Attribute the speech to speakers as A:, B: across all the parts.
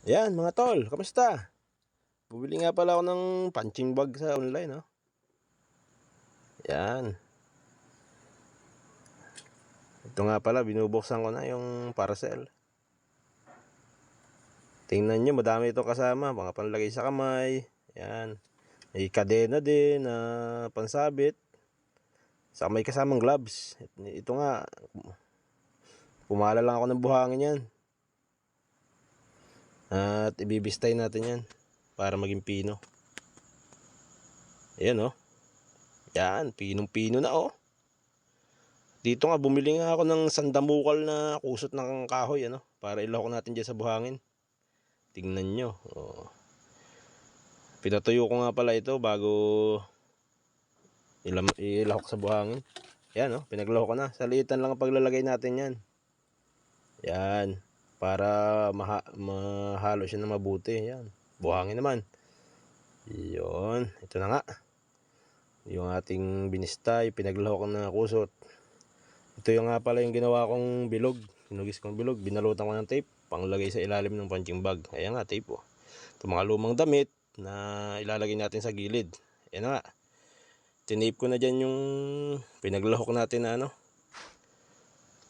A: Yan mga tol, kamusta? Bumili nga pala ako ng punching bag sa online, no? Yan. Ito nga pala, binubuksan ko na yung parcel. Tingnan nyo, madami itong kasama. Mga panlagay sa kamay. Yan. May kadena din na pansabit. Saka may kasamang gloves. Ito nga, pumala lang ako ng buhangin yan. At ibibistay natin yan para maging pino. Ayan, oh. Yan, pinong-pino na, oh. Dito nga, bumili nga ako ng sandamukal na kusot ng kahoy, ano, para ilahok natin dyan sa buhangin. Tingnan nyo. Oh. Pinatuyo ko nga pala ito bago ilahok sa buhangin. Yan, oh, pinaglahok ko na. Salitan lang ang paglalagay natin yan. Yan. Para mahalo siya na mabuti. Yan. Buhangin naman. Yun. Ito na nga. Yung ating binistay, pinaglahok na kusot. Ito yung nga pala yung ginawa kong bilog. Hinugis kong bilog. Binalutan ko ng tape. Panglagay sa ilalim ng punching bag. Ayan nga, tape, oh. Ito mga lumang damit na ilalagay natin sa gilid. Ayan nga. Tinape ko na dyan yung pinaglahok natin na ano,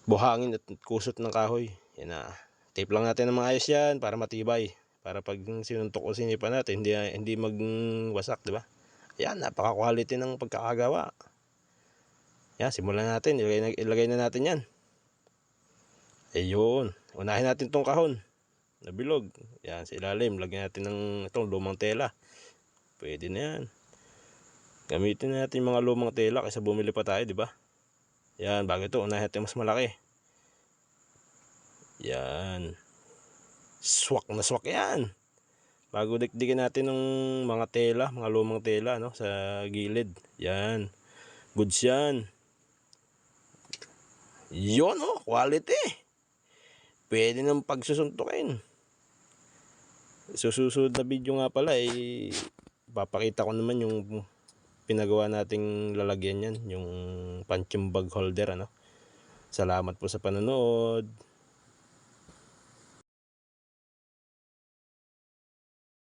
A: buhangin at kusot ng kahoy. Ayan na. Tape lang natin ng maayos yan para matibay. Para pag sinuntok o sinipan natin, hindi magwasak, diba? Ayan, napaka-quality ng pagkakagawa. Yan, simulan natin. Ilagay na natin yan. Ayun. Unahin natin tong kahon na bilog. Yan, sa ilalim. Lagyan natin ng itong lumang tela. Pwede na yan. Gamitin natin mga lumang tela kaysa bumili pa tayo, di ba? Yan, bago ito, unahin natin mas malaki. Yan. Swak na swak yan. Bago dikdikin natin ng mga tela, mga lumang tela, no, sa gilid. Yan. Goods yan. Yun, oh, quality. Pwede nang pagsusuntukin. Susunod na video nga pala, papakita ko naman yung pinagawa nating lalagyan yan, yung punching bag holder, ano. Salamat po sa panonood.